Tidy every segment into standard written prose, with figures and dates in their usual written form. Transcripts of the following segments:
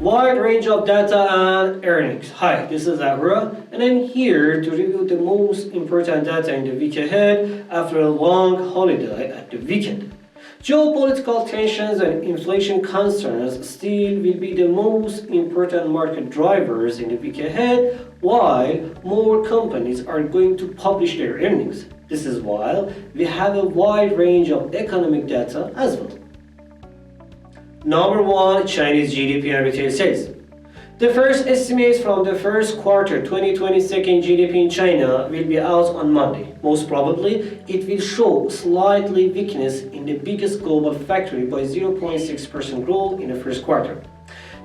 wide range of data and earnings. Hi, this is Ahura, and I'm here to review the most important data in the week ahead after a long holiday at the weekend. Geopolitical tensions and inflation concerns still will be the most important market drivers in the week ahead, while more companies are going to publish their earnings. This is while we have a wide range of economic data as well. Number 1, Chinese GDP and retail sales. The first estimates from the first quarter 2022 GDP in China will be out on Monday. Most probably, it will show slightly weakness in the biggest global factory by 0.6% growth in the first quarter.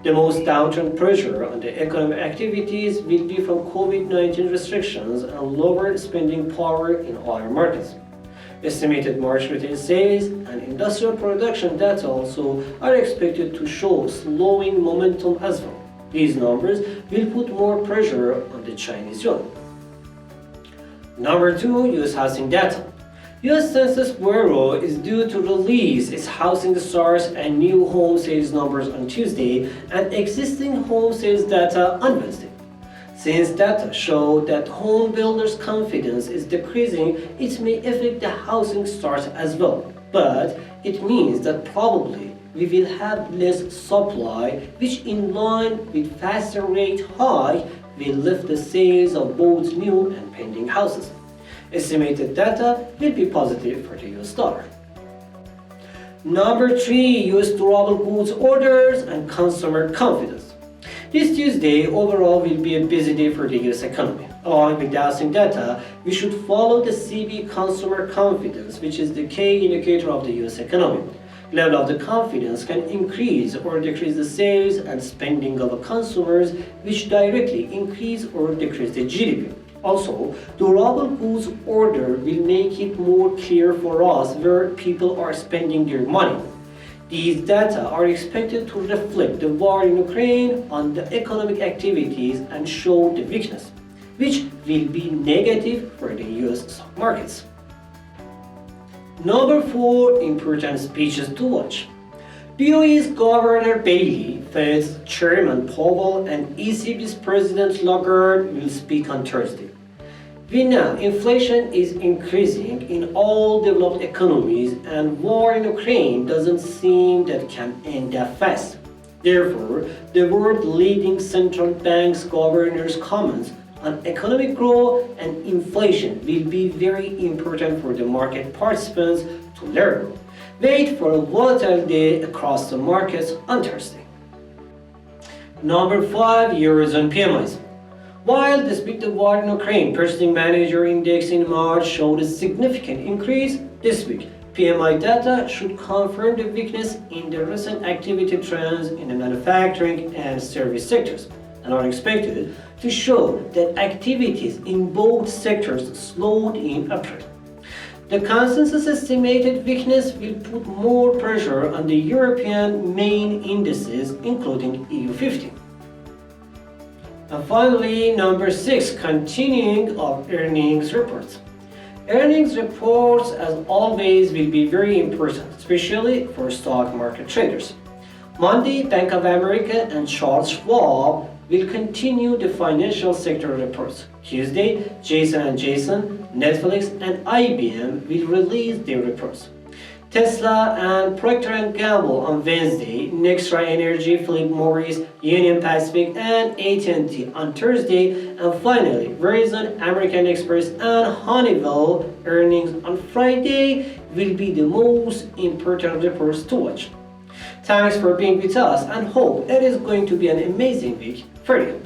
The most downturn pressure on the economic activities will be from COVID-19 restrictions and lower spending power in other markets. Estimated March retail sales and industrial production data also are expected to show slowing momentum as well. These numbers will put more pressure on the Chinese yuan. Number 2, U.S. housing data. U.S. Census Bureau is due to release its housing starts and new home sales numbers on Tuesday and existing home sales data on Wednesday. Since data show that home builders' confidence is decreasing, it may affect the housing starts as well. But it means that probably we will have less supply, which in line with faster rate hike will lift the sales of both new and pending houses. Estimated data will be positive for the US dollar. Number 3, US durable goods orders and consumer confidence. This Tuesday overall will be a busy day for the US economy. Along with the housing data, we should follow the CB consumer confidence, which is the key indicator of the US economy. Level of the confidence can increase or decrease the sales and spending of consumers, which directly increase or decrease the GDP. Also, durable goods order will make it more clear for us where people are spending their money. These data are expected to reflect the war in Ukraine on the economic activities and show the weakness, which will be negative for the US stock markets. Number 4, important speeches to watch. BOE's Governor Bailey, Fed's Chairman Powell, and ECB's President Lagarde will speak on Thursday. We know inflation is increasing in all developed economies, and war in Ukraine doesn't seem that can end that fast. Therefore, the world leading central bank's governor's comments on economic growth and inflation will be very important for the market participants to learn. Wait for a volatile day across the markets on Thursday. Number 5, Eurozone PMIs. While despite the war in Ukraine, Purchasing Manager Index in March showed a significant increase this week. PMI data should confirm the weakness in the recent activity trends in the manufacturing and service sectors, and are expected to show that activities in both sectors slowed in April. The consensus estimated weakness will put more pressure on the European main indices, including EU50. And finally, number 6, continuing of earnings reports. Earnings reports, as always, will be very important, especially for stock market traders. Monday, Bank of America and Charles Schwab will continue the financial sector reports. Tuesday, Johnson & Johnson, Netflix, and IBM will release their reports. Tesla and Procter & Gamble on Wednesday, Nextra Energy, Philip Morris, Union Pacific, and AT&T on Thursday, and finally, Verizon, American Express, and Honeywell earnings on Friday will be the most important reports to watch. Thanks for being with us, and hope it is going to be an amazing week for you.